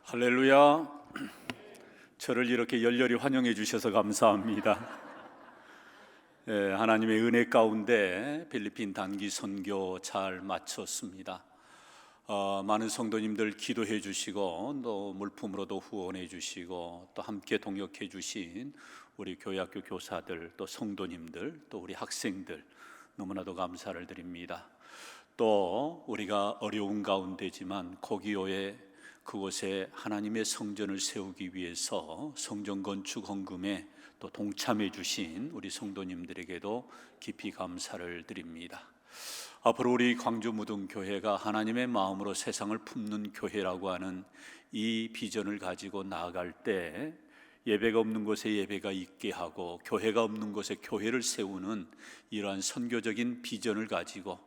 할렐루야. 저를 이렇게 열렬히 환영해 주셔서 감사합니다. 하나님의 은혜 가운데 필리핀 단기 선교 잘 마쳤습니다. 많은 성도님들 기도해 주시고 또 물품으로도 후원해 주시고 또 함께 동역해 주신 우리 교회학교 교사들, 또 성도님들, 또 우리 학생들 너무나도 감사를 드립니다. 또 우리가 어려운 가운데지만 고기요에 그곳에 하나님의 성전을 세우기 위해서 성전 건축 헌금에 또 동참해 주신 우리 성도님들에게도 깊이 감사를 드립니다. 앞으로 우리 광주무등교회가 하나님의 마음으로 세상을 품는 교회라고 하는 이 비전을 가지고 나아갈 때 예배가 없는 곳에 예배가 있게 하고 교회가 없는 곳에 교회를 세우는 이러한 선교적인 비전을 가지고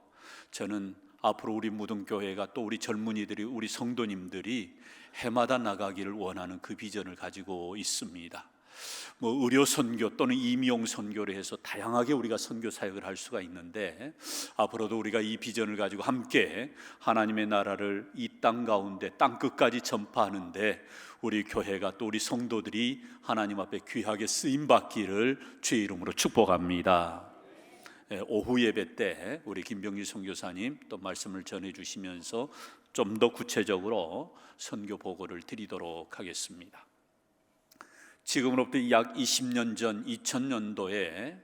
저는 앞으로 우리 무등교회가 또 우리 젊은이들이, 우리 성도님들이 해마다 나가기를 원하는 그 비전을 가지고 있습니다. 의료 선교 또는 임용 선교를 해서 다양하게 우리가 선교 사역을 할 수가 있는데, 앞으로도 우리가 이 비전을 가지고 함께 하나님의 나라를 이 땅 가운데 땅 끝까지 전파하는데 우리 교회가 또 우리 성도들이 하나님 앞에 귀하게 쓰임 받기를 주의 이름으로 축복합니다. 오후 예배 때 우리 김병희 선교사님 또 말씀을 전해 주시면서 좀 더 구체적으로 선교 보고를 드리도록 하겠습니다. 지금으로부터 약 20년 전 2000년도에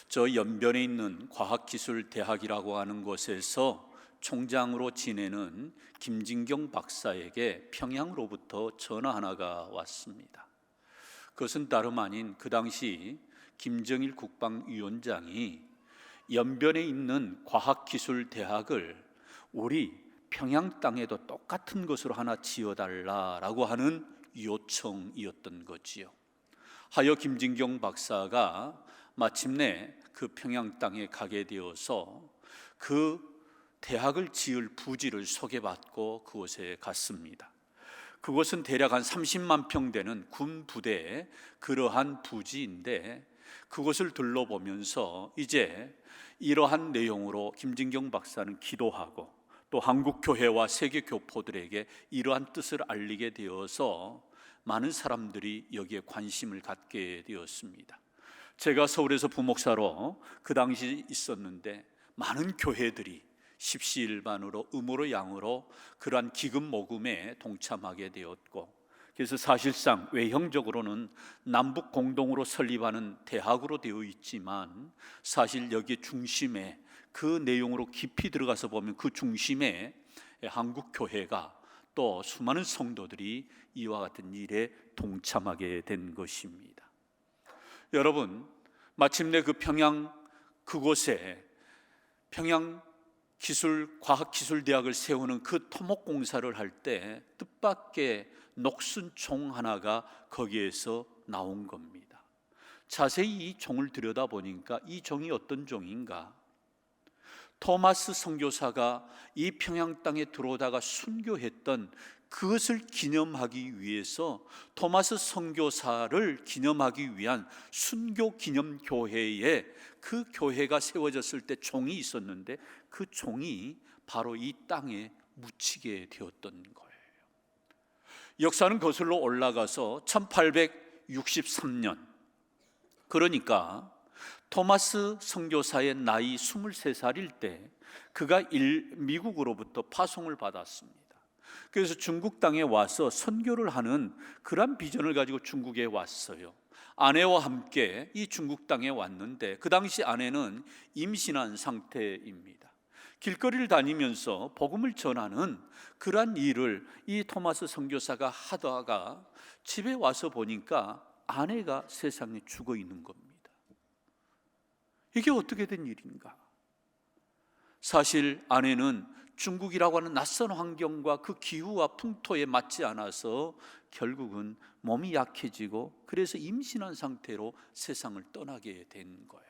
저 연변에 있는 과학기술대학이라고 하는 곳에서 총장으로 지내는 김진경 박사에게 평양으로부터 전화 하나가 왔습니다. 그것은 다름 아닌 그 당시 김정일 국방위원장이 연변에 있는 과학기술대학을 우리 평양 땅에도 똑같은 것으로 하나 지어달라라고 하는 요청이었던 거지요. 하여 김진경 박사가 마침내 그 평양 땅에 가게 되어서 그 대학을 지을 부지를 소개받고 그곳에 갔습니다. 그곳은 대략 한 30만 평 되는 군 부대의 그러한 부지인데, 그곳을 둘러보면서 이제 이러한 내용으로 김진경 박사는 기도하고 또 한국 교회와 세계 교포들에게 이러한 뜻을 알리게 되어서 많은 사람들이 여기에 관심을 갖게 되었습니다. 제가 서울에서 부목사로 그 당시 있었는데 많은 교회들이 십시일반으로 음으로 양으로 그러한 기금 모금에 동참하게 되었고, 그래서 사실상 외형적으로는 남북 공동으로 설립하는 대학으로 되어 있지만 사실 여기 중심에 그 내용으로 깊이 들어가서 보면 그 중심에 한국 교회가 또 수많은 성도들이 이와 같은 일에 동참하게 된 것입니다. 여러분, 마침내 그 평양 그곳에 평양 과학기술대학을 세우는 그 토목공사를 할 때 뜻밖의 녹슨 총 하나가 거기에서 나온 겁니다. 자세히 이 종을 들여다보니까 이 종이 어떤 종인가? 토마스 선교사가 이 평양 땅에 들어오다가 순교했던 그것을 기념하기 위해서 토마스 선교사를 기념하기 위한 순교 기념 교회에 그 교회가 세워졌을 때 종이 있었는데 그 종이 바로 이 땅에 묻히게 되었던 거예요. 역사는 거슬러 올라가서 1863년, 그러니까 토마스 선교사의 나이 23살일 때 그가 미국으로부터 파송을 받았습니다. 그래서 중국 땅에 와서 선교를 하는 그런 비전을 가지고 중국에 왔어요. 아내와 함께 이 중국 땅에 왔는데 그 당시 아내는 임신한 상태입니다. 길거리를 다니면서 복음을 전하는 그러한 일을 이 토마스 선교사가 하다가 집에 와서 보니까 아내가 세상에 죽어 있는 겁니다. 이게 어떻게 된 일인가? 사실 아내는 중국이라고 하는 낯선 환경과 그 기후와 풍토에 맞지 않아서 결국은 몸이 약해지고 그래서 임신한 상태로 세상을 떠나게 된 거예요.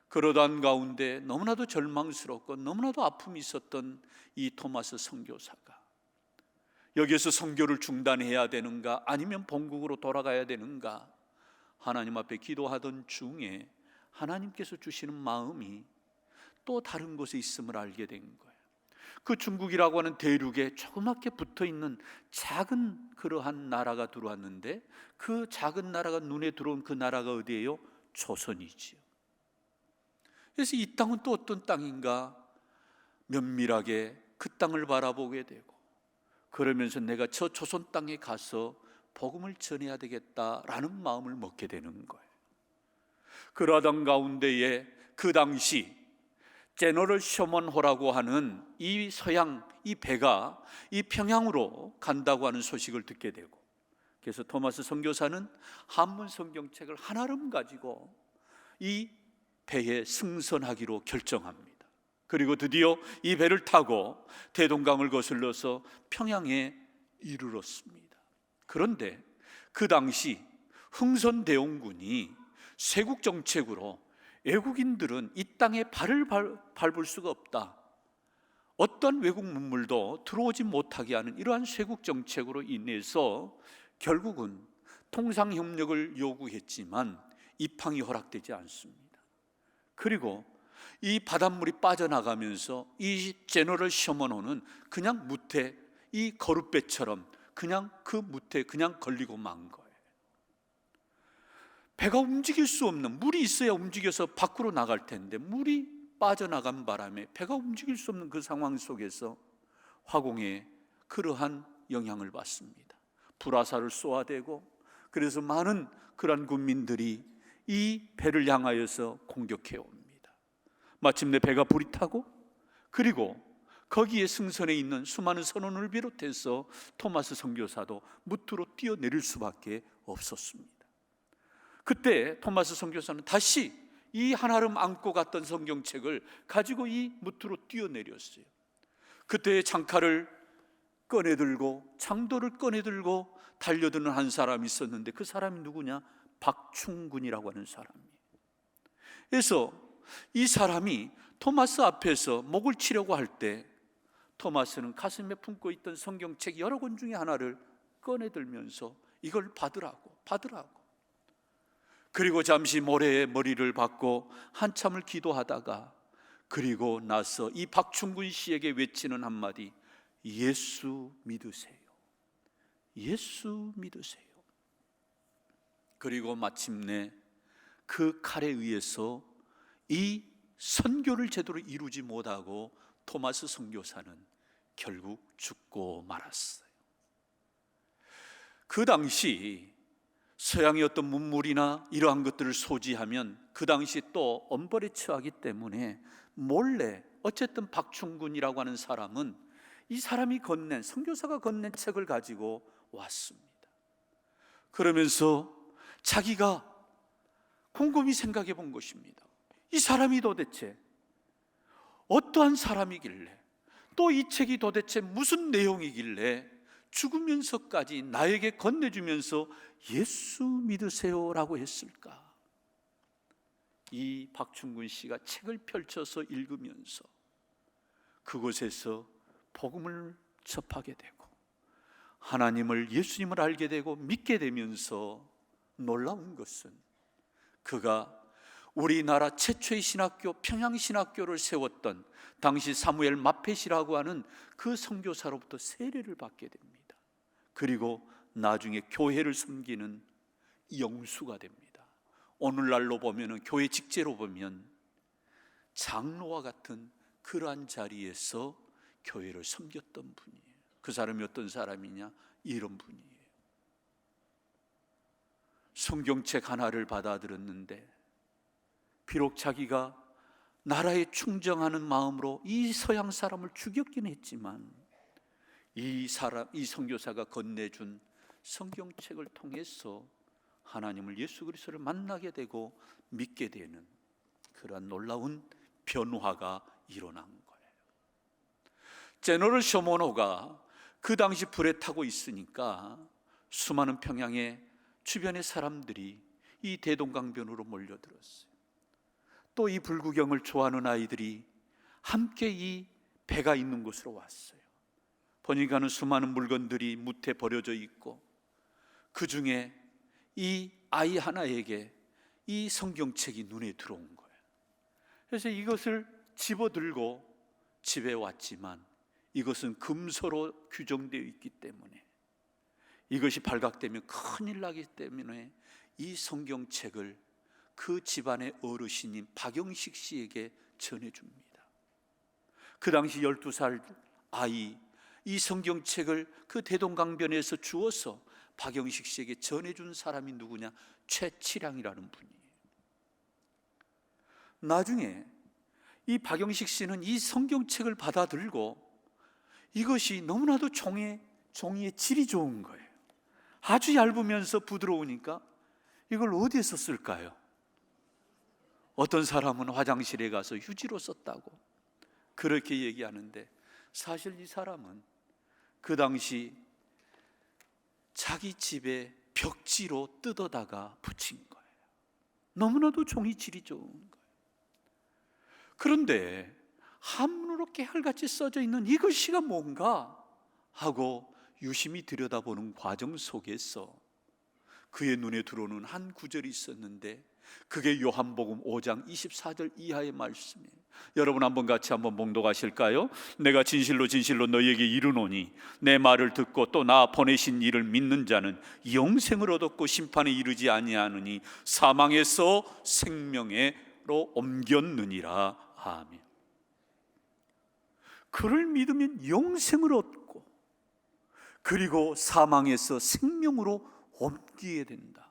그러던 가운데 너무나도 절망스럽고 너무나도 아픔이 있었던 이 토마스 선교사가 여기에서 선교를 중단해야 되는가 아니면 본국으로 돌아가야 되는가 하나님 앞에 기도하던 중에 하나님께서 주시는 마음이 또 다른 곳에 있음을 알게 된 거예요. 그 중국이라고 하는 대륙에 조그맣게 붙어있는 작은 그러한 나라가 들어왔는데, 그 작은 나라가 눈에 들어온 그 나라가 어디예요? 조선이지요. 그래서 이 땅은 또 어떤 땅인가 면밀하게 그 땅을 바라보게 되고, 그러면서 내가 저 조선 땅에 가서 복음을 전해야 되겠다라는 마음을 먹게 되는 거예요. 그러던 가운데에 그 당시 제너럴 셔먼호라고 하는 이 서양 이 배가 이 평양으로 간다고 하는 소식을 듣게 되고, 그래서 토마스 선교사는 한문 성경책을 한아름 가지고 이 배에 승선하기로 결정합니다. 그리고 드디어 이 배를 타고 대동강을 거슬러서 평양에 이르렀습니다. 그런데 그 당시 흥선대원군이 쇄국 정책으로 외국인들은 이 땅에 발을 밟을 수가 없다, 어떤 외국 문물도 들어오지 못하게 하는 이러한 쇄국 정책으로 인해서 결국은 통상협력을 요구했지만 입항이 허락되지 않습니다. 그리고 이 바닷물이 빠져나가면서 이 제너럴 셔먼호는 그냥 무태, 이 거룻배처럼 그냥 그 무태 그냥 걸리고 만 거예요. 배가 움직일 수 없는, 물이 있어야 움직여서 밖으로 나갈 텐데 물이 빠져나간 바람에 배가 움직일 수 없는 그 상황 속에서 화공에 그러한 영향을 받습니다. 불화살을 쏘아대고, 그래서 많은 그러한 군민들이 이 배를 향하여서 공격해 옵니다. 마침내 배가 불이 타고, 그리고 거기에 승선해 있는 수많은 선원을 비롯해서 토마스 선교사도 무트로 뛰어내릴 수밖에 없었습니다. 그때 토마스 선교사는 다시 이 한아름 안고 갔던 성경책을 가지고 이 무트로 뛰어내렸어요. 그때 창칼을 꺼내들고 창도를 꺼내들고 달려드는 한 사람이 있었는데, 그 사람이 누구냐? 박충군이라고 하는 사람이에요. 그래서 이 사람이 토마스 앞에서 목을 치려고 할 때 토마스는 가슴에 품고 있던 성경책 여러 권 중에 하나를 꺼내들면서 이걸 받으라고. 그리고 잠시 모래에 머리를 박고 한참을 기도하다가, 그리고 나서 이 박충군 씨에게 외치는 한마디, 예수 믿으세요. 예수 믿으세요. 그리고 마침내 그 칼에 의해서 이 선교를 제대로 이루지 못하고 토마스 선교사는 결국 죽고 말았어요. 그 당시 서양의 어떤 문물이나 이러한 것들을 소지하면 그 당시 또 엄벌에 처하기 때문에 몰래, 어쨌든 박충군이라고 하는 사람은 이 사람이 건넨, 선교사가 건넨 책을 가지고 왔습니다. 그러면서 자기가 곰곰이 생각해 본 것입니다. 이 사람이 도대체 어떠한 사람이길래, 또 이 책이 도대체 무슨 내용이길래 죽으면서까지 나에게 건네주면서 예수 믿으세요라고 했을까? 이 박충군 씨가 책을 펼쳐서 읽으면서 그곳에서 복음을 접하게 되고 하나님을, 예수님을 알게 되고 믿게 되면서 놀라운 것은, 그가 우리나라 최초의 신학교 평양신학교를 세웠던 당시 사무엘 마펫이라고 하는 그 선교사로부터 세례를 받게 됩니다. 그리고 나중에 교회를 섬기는 영수가 됩니다. 오늘날로 보면, 교회 직제로 보면 장로와 같은 그러한 자리에서 교회를 섬겼던 분이에요. 그 사람이 어떤 사람이냐? 이런 분이에요. 성경책 하나를 받아들였는데, 비록 자기가 나라에 충정하는 마음으로 이 서양 사람을 죽였긴 했지만, 이 선교사가 건네준 성경책을 통해서 하나님을, 예수 그리스도를 만나게 되고 믿게 되는 그러한 놀라운 변화가 일어난 거예요. 제너럴 셔먼호가 그 당시 불에 타고 있으니까 수많은 평양의 주변의 사람들이 이 대동강변으로 몰려들었어요. 또 이 불구경을 좋아하는 아이들이 함께 이 배가 있는 곳으로 왔어요. 보니까는 수많은 물건들이 무태 버려져 있고, 그 중에 이 아이 하나에게 이 성경책이 눈에 들어온 거예요. 그래서 이것을 집어들고 집에 왔지만 이것은 금서로 규정되어 있기 때문에, 이것이 발각되면 큰일 나기 때문에 이 성경책을 그 집안의 어르신인 박영식 씨에게 전해줍니다. 그 당시 12살 아이, 이 성경책을 그 대동강변에서 주어서 박영식 씨에게 전해준 사람이 누구냐? 최치량이라는 분이에요. 나중에 이 박영식 씨는 이 성경책을 받아들고 이것이 너무나도 종이의 질이 좋은 거예요. 아주 얇으면서 부드러우니까 이걸 어디에서 쓸까요? 어떤 사람은 화장실에 가서 휴지로 썼다고 그렇게 얘기하는데, 사실 이 사람은 그 당시 자기 집에 벽지로 뜯어다가 붙인 거예요. 너무나도 종이 질이 좋은 거예요. 그런데 한문으로 깨알같이 써져 있는 이것이가 뭔가 하고 유심히 들여다보는 과정 속에서 그의 눈에 들어오는 한 구절이 있었는데, 그게 요한복음 5장 24절 이하의 말씀이에요. 여러분 한번 같이 한번 봉독하실까요? 내가 진실로 진실로 너희에게 이르노니 내 말을 듣고 또 나 보내신 이를 믿는 자는 영생을 얻었고 심판에 이르지 아니하느니 사망에서 생명으로 옮겼느니라. 아멘. 그를 믿으면 영생을 얻고 그리고 사망에서 생명으로 옮기게 된다.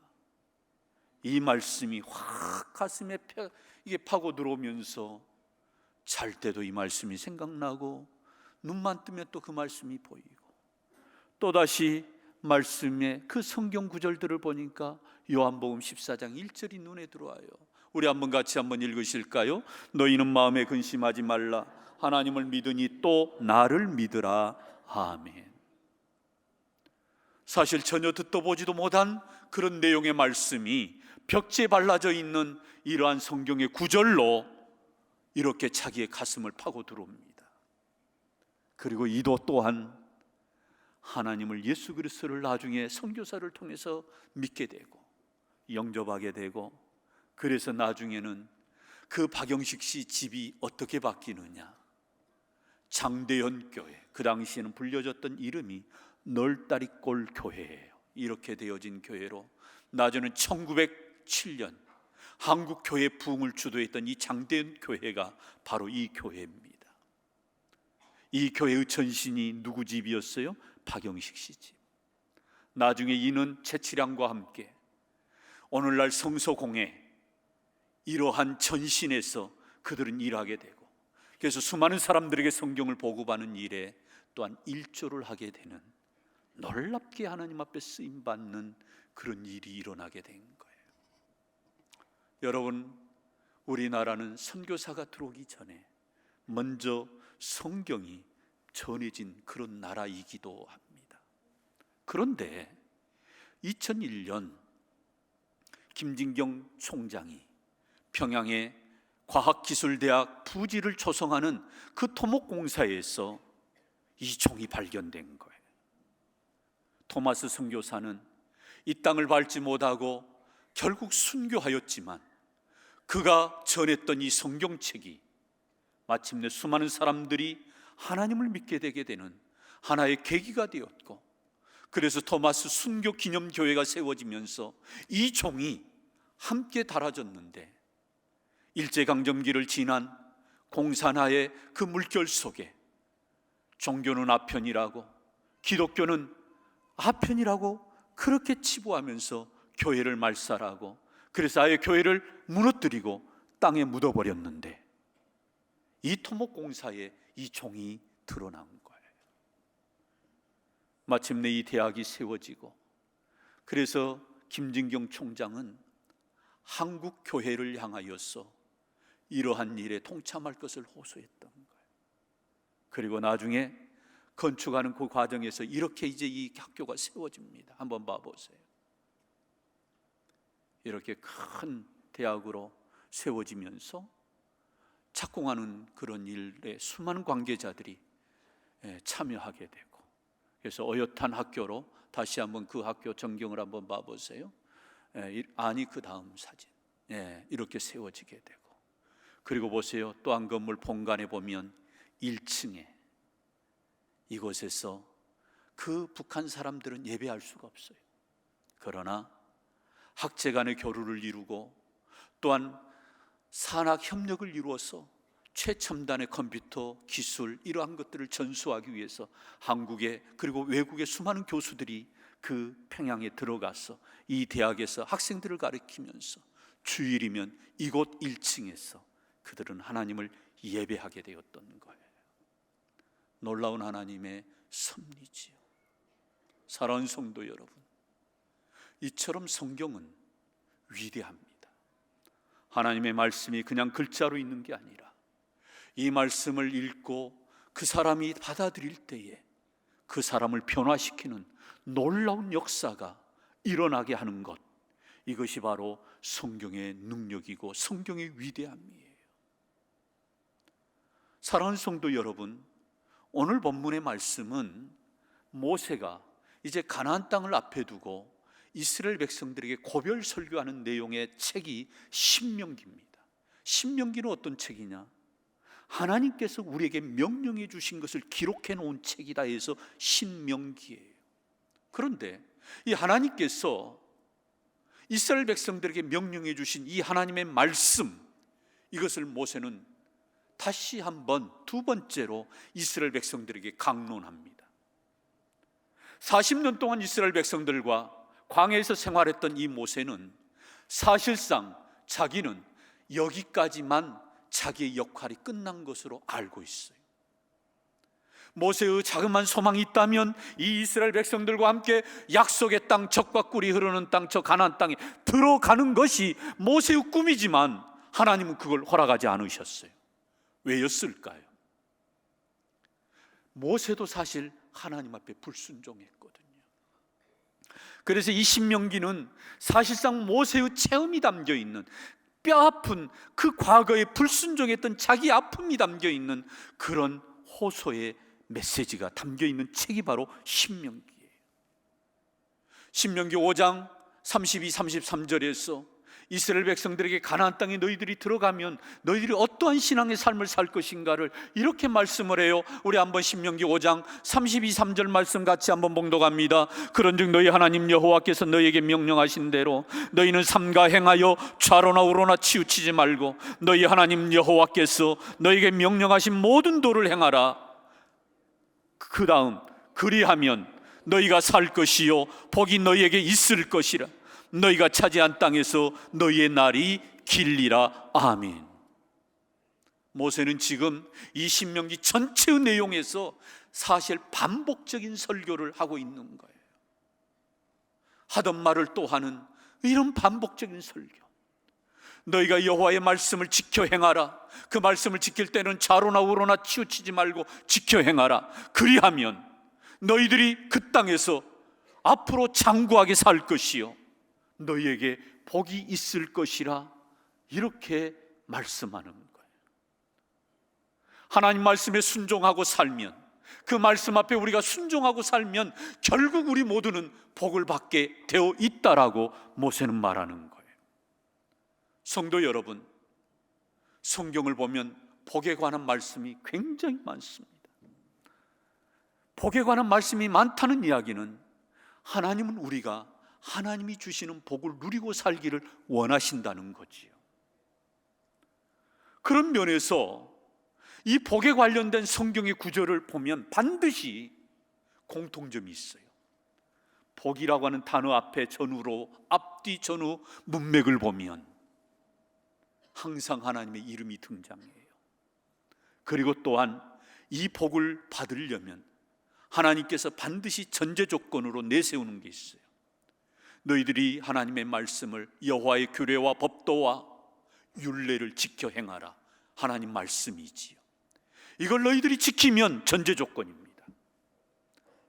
이 말씀이 확 가슴에 이게 파고 들어오면서 잘 때도 이 말씀이 생각나고 눈만 뜨면 또 그 말씀이 보이고, 또다시 말씀의 그 성경 구절들을 보니까 요한복음 14장 1절이 눈에 들어와요. 우리 한번 같이 한번 읽으실까요? 너희는 마음에 근심하지 말라. 하나님을 믿으니 또 나를 믿으라. 아멘. 사실 전혀 듣도 보지도 못한 그런 내용의 말씀이 벽지에 발라져 있는 이러한 성경의 구절로 이렇게 자기의 가슴을 파고 들어옵니다. 그리고 이도 또한 하나님을, 예수 그리스도를 나중에 선교사를 통해서 믿게 되고 영접하게 되고, 그래서 나중에는 그 박영식 씨 집이 어떻게 바뀌느냐, 장대현 교회, 그 당시에는 불려졌던 이름이 널다리꼴 교회예요. 이렇게 되어진 교회로 나중에는 1907년 한국 교회 부흥을 주도했던 이 장대현 교회가 바로 이 교회입니다. 이 교회의 전신이 누구 집이었어요? 박영식 씨 집. 나중에 이는 최치량과 함께 오늘날 성서공회 이러한 전신에서 그들은 일하게 되고, 그래서 수많은 사람들에게 성경을 보급하는 일에 또한 일조를 하게 되는, 놀랍게 하나님 앞에 쓰임받는 그런 일이 일어나게 된 거예요. 여러분, 우리나라는 선교사가 들어오기 전에 먼저 성경이 전해진 그런 나라이기도 합니다. 그런데 2001년 김진경 총장이 평양의 과학기술대학 부지를 조성하는 그 토목공사에서 이 종이 발견된 거예요. 토마스 선교사는 이 땅을 밟지 못하고 결국 순교하였지만 그가 전했던 이 성경책이 마침내 수많은 사람들이 하나님을 믿게 되게 되는 하나의 계기가 되었고, 그래서 토마스 순교 기념교회가 세워지면서 이 종이 함께 달아졌는데, 일제강점기를 지난 공산화의 그 물결 속에 종교는 아편이라고 기독교는 아편이라고 그렇게 치부하면서 교회를 말살하고, 그래서 아예 교회를 무너뜨리고 땅에 묻어버렸는데, 이 토목공사에 이 종이 드러난 거예요. 마침내 이 대학이 세워지고, 그래서 김진경 총장은 한국 교회를 향하여서 이러한 일에 동참할 것을 호소했던 거예요. 그리고 나중에 건축하는 그 과정에서 이렇게 이제 이 학교가 세워집니다. 한번 봐보세요. 이렇게 큰 대학으로 세워지면서 착공하는 그런 일에 수많은 관계자들이 참여하게 되고, 그래서 어엿한 학교로 다시 한번 그 학교 전경을 한번 봐보세요. 아니 그 다음 사진, 이렇게 세워지게 되고, 그리고 보세요. 또 한 건물 본관에 보면 1층에 이곳에서 그 북한 사람들은 예배할 수가 없어요. 그러나 학제 간의 교류를 이루고 또한 산학 협력을 이루어서 최첨단의 컴퓨터 기술 이러한 것들을 전수하기 위해서 한국의 그리고 외국의 수많은 교수들이 그 평양에 들어가서 이 대학에서 학생들을 가르치면서 주일이면 이곳 1층에서 그들은 하나님을 예배하게 되었던 거예요. 놀라운 하나님의 섭리지요. 사랑하는 성도 여러분, 이처럼 성경은 위대합니다. 하나님의 말씀이 그냥 글자로 있는 게 아니라 이 말씀을 읽고 그 사람이 받아들일 때에 그 사람을 변화시키는 놀라운 역사가 일어나게 하는 것, 이것이 바로 성경의 능력이고 성경의 위대함이에요. 사랑하는 성도 여러분, 오늘 본문의 말씀은 모세가 이제 가나안 땅을 앞에 두고 이스라엘 백성들에게 고별 설교하는 내용의 책이 신명기입니다. 신명기는 어떤 책이냐? 하나님께서 우리에게 명령해 주신 것을 기록해 놓은 책이다 해서 신명기예요. 그런데 이 하나님께서 이스라엘 백성들에게 명령해 주신 이 하나님의 말씀, 이것을 모세는 다시 한번 두 번째로 이스라엘 백성들에게 강론합니다. 40년 동안 이스라엘 백성들과 광야에서 생활했던 이 모세는 사실상 자기는 여기까지만 자기의 역할이 끝난 것으로 알고 있어요. 모세의 자그마한 소망이 있다면 이 이스라엘 백성들과 함께 약속의 땅, 젖과 꿀이 흐르는 땅, 저 가나안 땅에 들어가는 것이 모세의 꿈이지만 하나님은 그걸 허락하지 않으셨어요. 왜였을까요? 모세도 사실 하나님 앞에 불순종했거든요. 그래서 이 신명기는 사실상 모세의 체험이 담겨있는, 뼈아픈 그 과거에 불순종했던 자기 아픔이 담겨있는 그런 호소의 메시지가 담겨있는 책이 바로 신명기예요. 신명기 5장 32, 33절에서 이스라엘 백성들에게 가나안 땅에 너희들이 들어가면 너희들이 어떠한 신앙의 삶을 살 것인가를 이렇게 말씀을 해요. 우리 한번 신명기 5장 32, 3절 말씀 같이 한번 봉독합니다. 그런즉 너희 하나님 여호와께서 너희에게 명령하신 대로 너희는 삼가 행하여 좌로나 우로나 치우치지 말고 너희 하나님 여호와께서 너희에게 명령하신 모든 도를 행하라. 그 다음 그리하면 너희가 살 것이요 복이 너희에게 있을 것이라. 너희가 차지한 땅에서 너희의 날이 길리라. 아멘. 모세는 지금 이 신명기 전체의 내용에서 사실 반복적인 설교를 하고 있는 거예요. 하던 말을 또 하는 이런 반복적인 설교. 너희가 여호와의 말씀을 지켜 행하라. 그 말씀을 지킬 때는 좌로나 우로나 치우치지 말고 지켜 행하라. 그리하면 너희들이 그 땅에서 앞으로 장구하게 살 것이요 너희에게 복이 있을 것이라. 이렇게 말씀하는 거예요. 하나님 말씀에 순종하고 살면, 그 말씀 앞에 우리가 순종하고 살면 결국 우리 모두는 복을 받게 되어 있다라고 모세는 말하는 거예요. 성도 여러분, 성경을 보면 복에 관한 말씀이 굉장히 많습니다. 복에 관한 말씀이 많다는 이야기는 하나님은 우리가 하나님이 주시는 복을 누리고 살기를 원하신다는 거지요. 그런 면에서 이 복에 관련된 성경의 구절을 보면 반드시 공통점이 있어요. 복이라고 하는 단어 앞에 전후로 앞뒤 전후 문맥을 보면 항상 하나님의 이름이 등장해요. 그리고 또한 이 복을 받으려면 하나님께서 반드시 전제 조건으로 내세우는 게 있어요. 너희들이 하나님의 말씀을 여호와의 규례와 법도와 율례를 지켜 행하라. 하나님 말씀이지요. 이걸 너희들이 지키면 전제 조건입니다.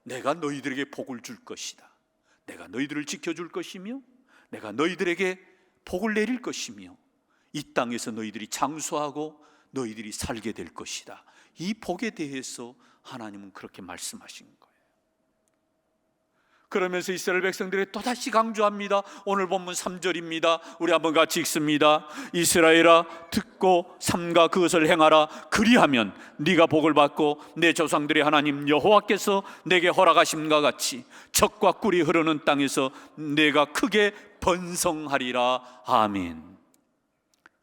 내가 너희들에게 복을 줄 것이다. 내가 너희들을 지켜줄 것이며 내가 너희들에게 복을 내릴 것이며 이 땅에서 너희들이 장수하고 너희들이 살게 될 것이다. 이 복에 대해서 하나님은 그렇게 말씀하신 거예요. 그러면서 이스라엘 백성들이 또다시 강조합니다. 오늘 본문 3절입니다. 우리 한번 같이 읽습니다. 이스라엘아 듣고 삼가 그것을 행하라. 그리하면 네가 복을 받고 내 조상들의 하나님 여호와께서 내게 허락하심과 같이 젖과 꿀이 흐르는 땅에서 내가 크게 번성하리라. 아멘.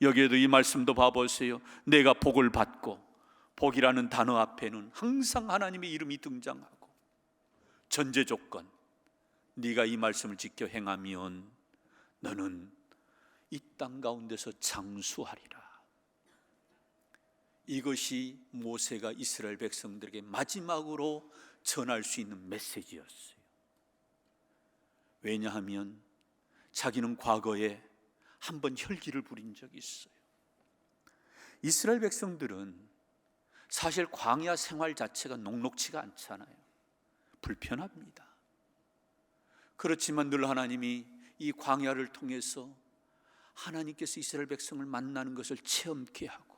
여기에도 이 말씀도 봐보세요. 내가 복을 받고, 복이라는 단어 앞에는 항상 하나님의 이름이 등장하고, 전제 조건, 네가 이 말씀을 지켜 행하면 너는 이 땅 가운데서 장수하리라. 이것이 모세가 이스라엘 백성들에게 마지막으로 전할 수 있는 메시지였어요. 왜냐하면 자기는 과거에 한번 혈기를 부린 적이 있어요. 이스라엘 백성들은 사실 광야 생활 자체가 녹록지가 않잖아요. 불편합니다. 그렇지만 늘 하나님이 이 광야를 통해서 하나님께서 이스라엘 백성을 만나는 것을 체험케 하고,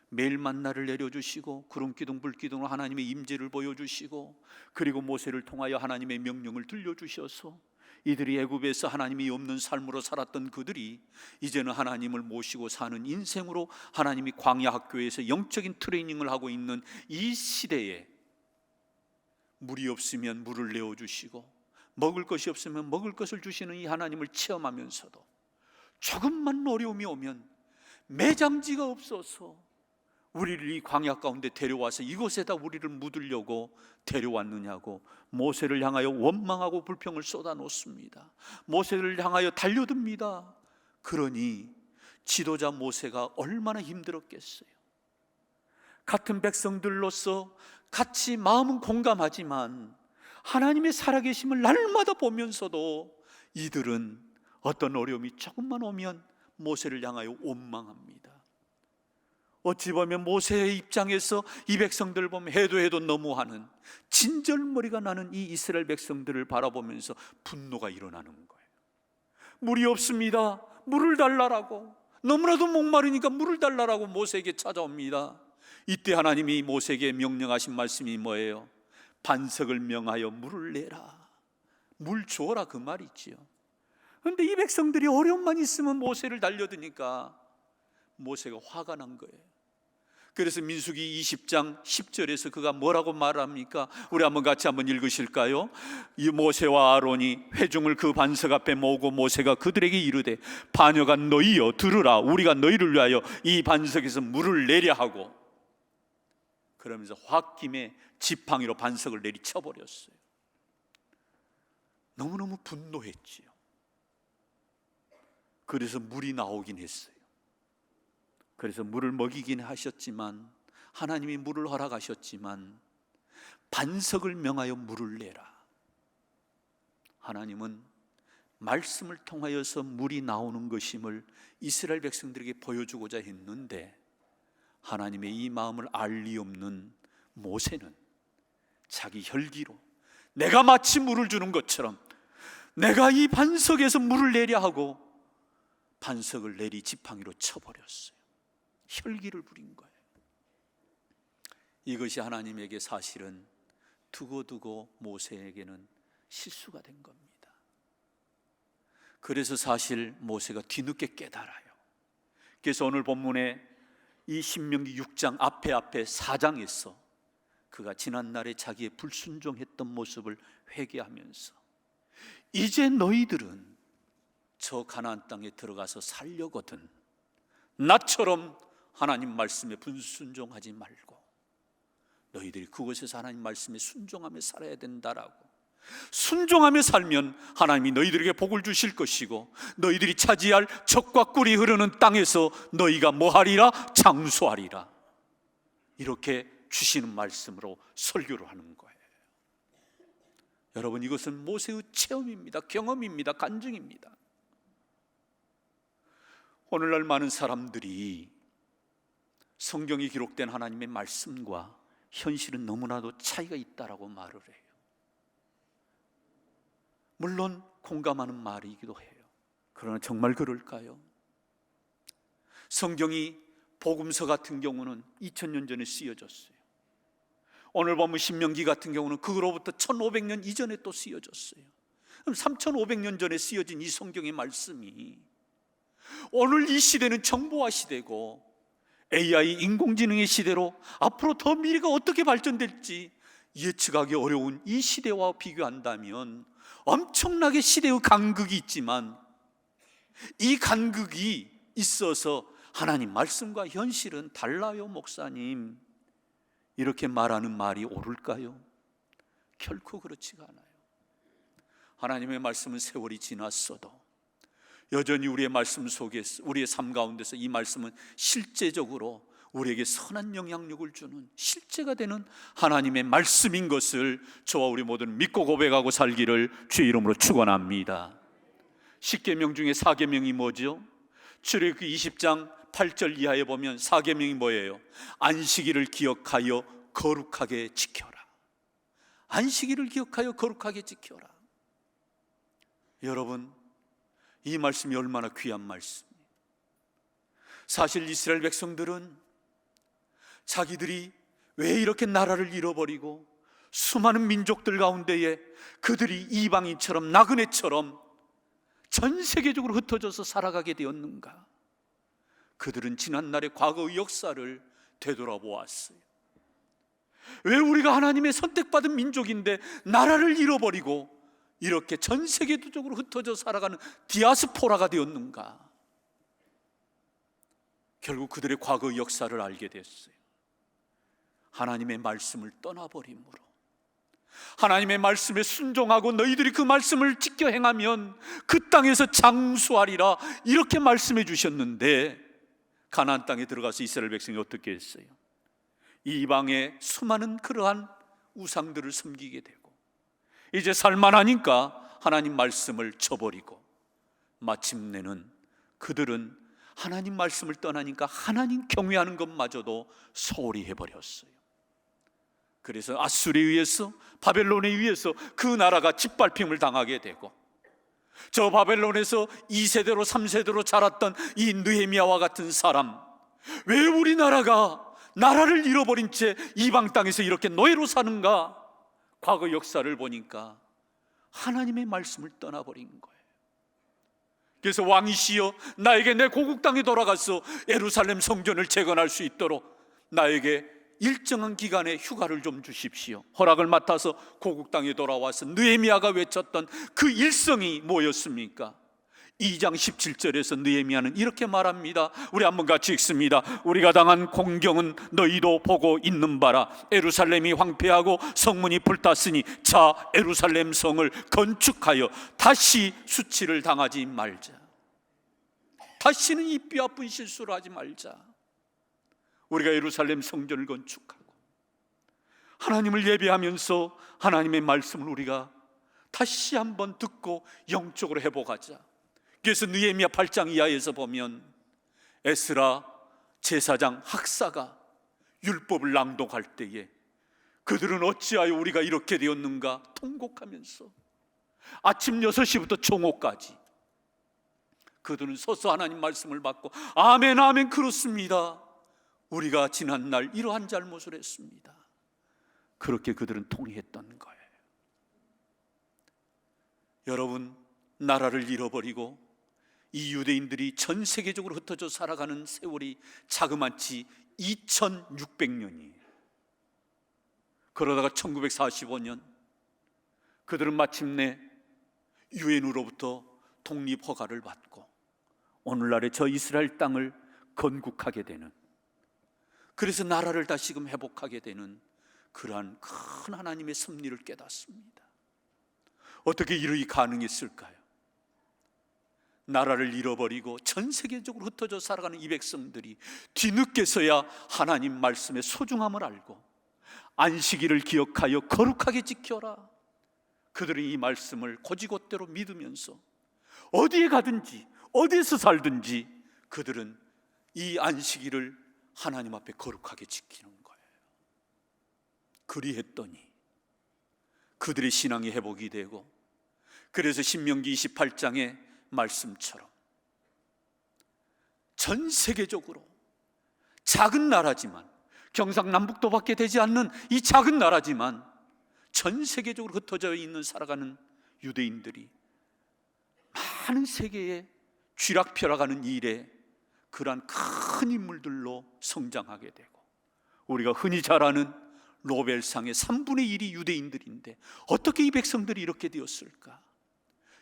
매일 만나를 내려주시고 구름기둥 불기둥으로 하나님의 임재를 보여주시고, 그리고 모세를 통하여 하나님의 명령을 들려주셔서 이들이 애굽에서 하나님이 없는 삶으로 살았던 그들이 이제는 하나님을 모시고 사는 인생으로 하나님이 광야 학교에서 영적인 트레이닝을 하고 있는 이 시대에 물이 없으면 물을 내어주시고 먹을 것이 없으면 먹을 것을 주시는 이 하나님을 체험하면서도 조금만 어려움이 오면 매장지가 없어서 우리를 이 광야 가운데 데려와서 이곳에다 우리를 묻으려고 데려왔느냐고 모세를 향하여 원망하고 불평을 쏟아놓습니다. 모세를 향하여 달려듭니다. 그러니 지도자 모세가 얼마나 힘들었겠어요. 같은 백성들로서 같이 마음은 공감하지만 하나님의 살아계심을 날마다 보면서도 이들은 어떤 어려움이 조금만 오면 모세를 향하여 원망합니다. 어찌 보면 모세의 입장에서 이 백성들을 보면 해도 너무하는 진절머리가 나는 이 이스라엘 백성들을 바라보면서 분노가 일어나는 거예요. 물이 없습니다. 물을 달라라고, 너무나도 목마르니까 물을 달라라고 모세에게 찾아옵니다. 이때 하나님이 모세에게 명령하신 말씀이 뭐예요? 반석을 명하여 물을 내라. 물 주어라, 그 말이지요. 그런데 이 백성들이 어려움만 있으면 모세를 달려드니까 모세가 화가 난 거예요. 그래서 민수기 20장 10절에서 그가 뭐라고 말합니까? 우리 한번 같이 한번 읽으실까요? 이 모세와 아론이 회중을 그 반석 앞에 모으고 모세가 그들에게 이르되 반역아 너희여 들으라. 우리가 너희를 위하여 이 반석에서 물을 내려 하고, 그러면서 홧김에 지팡이로 반석을 내리쳐버렸어요. 너무너무 분노했지요. 그래서 물이 나오긴 했어요. 그래서 물을 먹이긴 하셨지만, 하나님이 물을 허락하셨지만 반석을 명하여 물을 내라. 하나님은 말씀을 통하여서 물이 나오는 것임을 이스라엘 백성들에게 보여주고자 했는데, 하나님의 이 마음을 알 리 없는 모세는 자기 혈기로 내가 마치 물을 주는 것처럼 내가 이 반석에서 물을 내려 하고 반석을 내리 지팡이로 쳐버렸어요. 혈기를 부린 거예요. 이것이 하나님에게 사실은 두고두고 모세에게는 실수가 된 겁니다. 그래서 사실 모세가 뒤늦게 깨달아요. 그래서 오늘 본문에 이 신명기 6장 앞에 4장에서 그가 지난날에 자기의 불순종했던 모습을 회개하면서 이제 너희들은 저 가나안 땅에 들어가서 살려거든 나처럼 하나님 말씀에 불순종하지 말고 너희들이 그곳에서 하나님 말씀에 순종하며 살아야 된다라고. 순종하며 살면 하나님이 너희들에게 복을 주실 것이고, 너희들이 차지할 젖과 꿀이 흐르는 땅에서 너희가 뭐하리라? 장수하리라. 이렇게 주시는 말씀으로 설교를 하는 거예요. 여러분, 이것은 모세의 체험입니다. 경험입니다. 간증입니다. 오늘날 많은 사람들이 성경이 기록된 하나님의 말씀과 현실은 너무나도 차이가 있다라고 말을 해요. 물론 공감하는 말이기도 해요. 그러나 정말 그럴까요? 성경이 복음서 같은 경우는 2000년 전에 쓰여졌어요. 오늘 보면 신명기 같은 경우는 그로부터 1500년 이전에 또 쓰여졌어요. 그럼 3500년 전에 쓰여진 이 성경의 말씀이 오늘 이 시대는 정보화 시대고 AI 인공지능의 시대로 앞으로 더 미래가 어떻게 발전될지 예측하기 어려운 이 시대와 비교한다면 엄청나게 시대의 간극이 있지만 이 간극이 있어서 하나님 말씀과 현실은 달라요, 목사님, 이렇게 말하는 말이 옳을까요? 결코 그렇지가 않아요. 하나님의 말씀은 세월이 지났어도 여전히 우리의 말씀 속에서, 우리의 삶 가운데서 이 말씀은 실제적으로 우리에게 선한 영향력을 주는 실제가 되는 하나님의 말씀인 것을 저와 우리 모두는 믿고 고백하고 살기를 주의 이름으로 축원합니다. 10계명 중에 4계명이 뭐죠? 출애굽기 20장 8절 이하에 보면 4계명이 뭐예요? 안식일을 기억하여 거룩하게 지켜라. 안식일을 기억하여 거룩하게 지켜라. 여러분, 이 말씀이 얼마나 귀한 말씀이에요. 사실 이스라엘 백성들은 자기들이 왜 이렇게 나라를 잃어버리고 수많은 민족들 가운데에 그들이 이방인처럼 나그네처럼 전 세계적으로 흩어져서 살아가게 되었는가? 그들은 지난날의 과거의 역사를 되돌아보았어요. 왜 우리가 하나님의 선택받은 민족인데 나라를 잃어버리고 이렇게 전 세계적으로 흩어져 살아가는 디아스포라가 되었는가? 결국 그들의 과거의 역사를 알게 됐어요. 하나님의 말씀을 떠나버림으로, 하나님의 말씀에 순종하고 너희들이 그 말씀을 지켜 행하면 그 땅에서 장수하리라, 이렇게 말씀해 주셨는데 가나안 땅에 들어가서 이스라엘 백성이 어떻게 했어요? 이방의 수많은 그러한 우상들을 섬기게 되고 이제 살만하니까 하나님 말씀을 저버리고 마침내는 그들은 하나님 말씀을 떠나니까 하나님 경외하는 것마저도 소홀히 해버렸어요. 그래서 아수르에 의해서, 바벨론에 의해서 그 나라가 짓밟힘을 당하게 되고, 저 바벨론에서 2세대로 3세대로 자랐던 이 느헤미야와 같은 사람, 왜 우리나라가 나라를 잃어버린 채 이방 땅에서 이렇게 노예로 사는가? 과거 역사를 보니까 하나님의 말씀을 떠나버린 거예요. 그래서 왕이시여, 나에게 내 고국 땅에 돌아가서 예루살렘 성전을 재건할 수 있도록 나에게 일정한 기간의 휴가를 좀 주십시오. 허락을 맡아서 고국 땅에 돌아와서 느헤미야가 외쳤던 그 일성이 뭐였습니까? 2장 17절에서 느헤미야는 이렇게 말합니다. 우리 한번 같이 읽습니다. 우리가 당한 공경은 너희도 보고 있는 바라. 예루살렘이 황폐하고 성문이 불탔으니 자, 예루살렘 성을 건축하여 다시 수치를 당하지 말자. 다시는 이 뼈아픈 실수를 하지 말자. 우리가 예루살렘 성전을 건축하고 하나님을 예배하면서 하나님의 말씀을 우리가 다시 한번 듣고 영적으로 회복하자. 그래서 느헤미야 8장 이하에서 보면 에스라 제사장 학사가 율법을 낭독할 때에 그들은 어찌하여 우리가 이렇게 되었는가 통곡하면서 아침 6시부터 종오까지 그들은 서서 하나님 말씀을 받고 아멘 아멘 그렇습니다, 우리가 지난날 이러한 잘못을 했습니다, 그렇게 그들은 통회했던 거예요. 여러분, 나라를 잃어버리고 이 유대인들이 전 세계적으로 흩어져 살아가는 세월이 자그마치 2600년이에요. 그러다가 1945년 그들은 마침내 유엔으로부터 독립 허가를 받고 오늘날의 저 이스라엘 땅을 건국하게 되는, 그래서 나라를 다시금 회복하게 되는 그러한 큰 하나님의 섭리를 깨닫습니다. 어떻게 이러이 가능했을까요? 나라를 잃어버리고 전 세계적으로 흩어져 살아가는 이 백성들이 뒤늦게서야 하나님 말씀의 소중함을 알고 안식일을 기억하여 거룩하게 지켜라, 그들은 이 말씀을 곧이곧대로 믿으면서 어디에 가든지 어디에서 살든지 그들은 이 안식일을 하나님 앞에 거룩하게 지키는 거예요. 그리했더니 그들의 신앙이 회복이 되고, 그래서 신명기 28장의 말씀처럼 전 세계적으로 작은 나라지만 경상남북도밖에 되지 않는 이 작은 나라지만 전 세계적으로 흩어져 있는 살아가는 유대인들이 많은 세계에 쥐락펴락하는 일에 그러한 큰 인물들로 성장하게 되고, 우리가 흔히 잘 아는 노벨상의 3분의 1이 유대인들인데 어떻게 이 백성들이 이렇게 되었을까?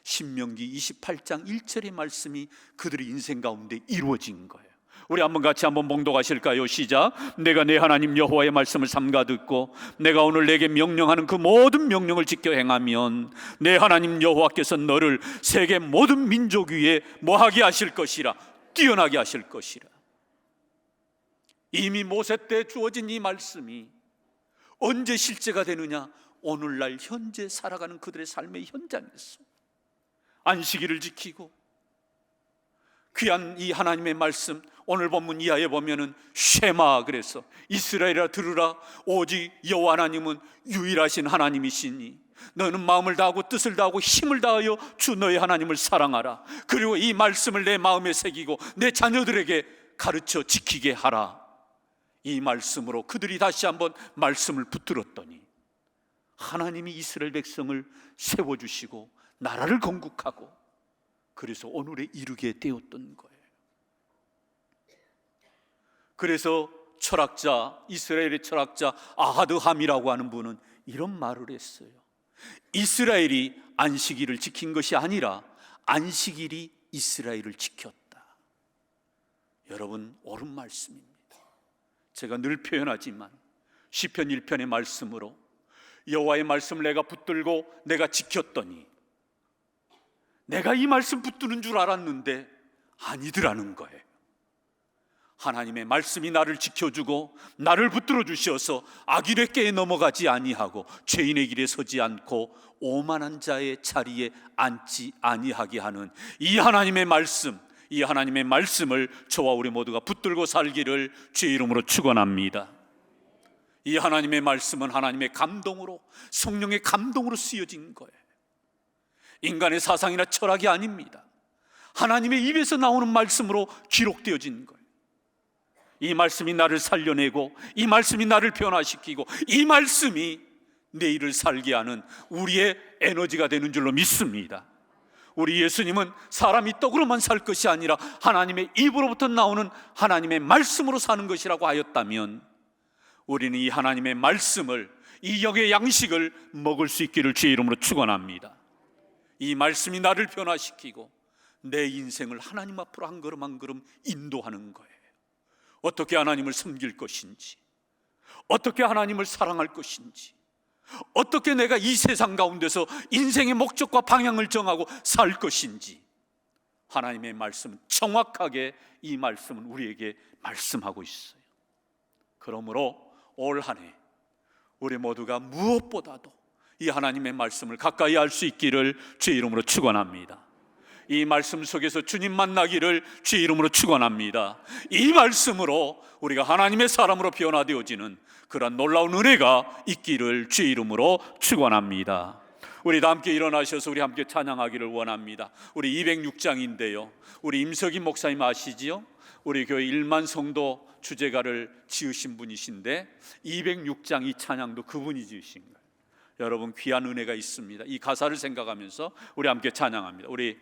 신명기 28장 1절의 말씀이 그들의 인생 가운데 이루어진 거예요. 우리 같이 한번 봉독하실까요? 시작. 내가 내 하나님 여호와의 말씀을 삼가 듣고 내가 오늘 내게 명령하는 그 모든 명령을 지켜 행하면 내 하나님 여호와께서 너를 세계 모든 민족 위에 뭐하게 하실 것이라, 뛰어나게 하실 것이라. 이미 모세 때 주어진 이 말씀이 언제 실제가 되느냐? 오늘날 현재 살아가는 그들의 삶의 현장에서 안식일을 지키고 귀한 이 하나님의 말씀, 오늘 본문 이하에 보면은 쉐마, 그래서 이스라엘아 들으라, 오직 여호와 하나님은 유일하신 하나님이시니 너는 마음을 다하고 뜻을 다하고 힘을 다하여 주 너의 하나님을 사랑하라. 그리고 이 말씀을 내 마음에 새기고 내 자녀들에게 가르쳐 지키게 하라. 이 말씀으로 그들이 다시 한번 말씀을 붙들었더니 하나님이 이스라엘 백성을 세워주시고 나라를 건국하고 그래서 오늘에 이르게 되었던 거예요. 그래서 철학자, 이스라엘의 철학자 아하드함이라고 하는 분은 이런 말을 했어요. 이스라엘이 안식일을 지킨 것이 아니라 안식일이 이스라엘을 지켰다. 여러분, 옳은 말씀입니다. 제가 늘 표현하지만 시편 1편의 말씀으로 여호와의 말씀을 내가 붙들고 내가 지켰더니 내가 이 말씀 붙드는 줄 알았는데 아니더라는 거예요. 하나님의 말씀이 나를 지켜주고 나를 붙들어 주셔서 악인의 꾀에 넘어가지 아니하고 죄인의 길에 서지 않고 오만한 자의 자리에 앉지 아니하게 하는 이 하나님의 말씀, 이 하나님의 말씀을 저와 우리 모두가 붙들고 살기를 주의 이름으로 축원합니다. 이 하나님의 말씀은 하나님의 감동으로, 성령의 감동으로 쓰여진 거예요. 인간의 사상이나 철학이 아닙니다. 하나님의 입에서 나오는 말씀으로 기록되어진 거예요. 이 말씀이 나를 살려내고 이 말씀이 나를 변화시키고 이 말씀이 내일을 살게 하는 우리의 에너지가 되는 줄로 믿습니다. 우리 예수님은 사람이 떡으로만 살 것이 아니라 하나님의 입으로부터 나오는 하나님의 말씀으로 사는 것이라고 하였다면 우리는 이 하나님의 말씀을, 이 영의 양식을 먹을 수 있기를 주의 이름으로 축원합니다. 이 말씀이 나를 변화시키고 내 인생을 하나님 앞으로 한 걸음 한 걸음 인도하는 거예요. 어떻게 하나님을 섬길 것인지, 어떻게 하나님을 사랑할 것인지, 어떻게 내가 이 세상 가운데서 인생의 목적과 방향을 정하고 살 것인지 하나님의 말씀은 정확하게 이 말씀은 우리에게 말씀하고 있어요. 그러므로 올 한 해 우리 모두가 무엇보다도 이 하나님의 말씀을 가까이 할 수 있기를 주의 이름으로 축원합니다. 이 말씀 속에서 주님 만나기를 주의 이름으로 축원합니다. 이 말씀으로 우리가 하나님의 사람으로 변화되어지는 그런 놀라운 은혜가 있기를 주의 이름으로 축원합니다. 우리 다 함께 일어나셔서 우리 함께 찬양하기를 원합니다. 우리 206장인데요 우리 임석인 목사님 아시지요? 우리 교회 1만 성도 주제가를 지으신 분이신데 206장 이 찬양도 그분이 지으신 거예요. 여러분, 귀한 은혜가 있습니다. 이 가사를 생각하면서 우리 함께 찬양합니다. 우리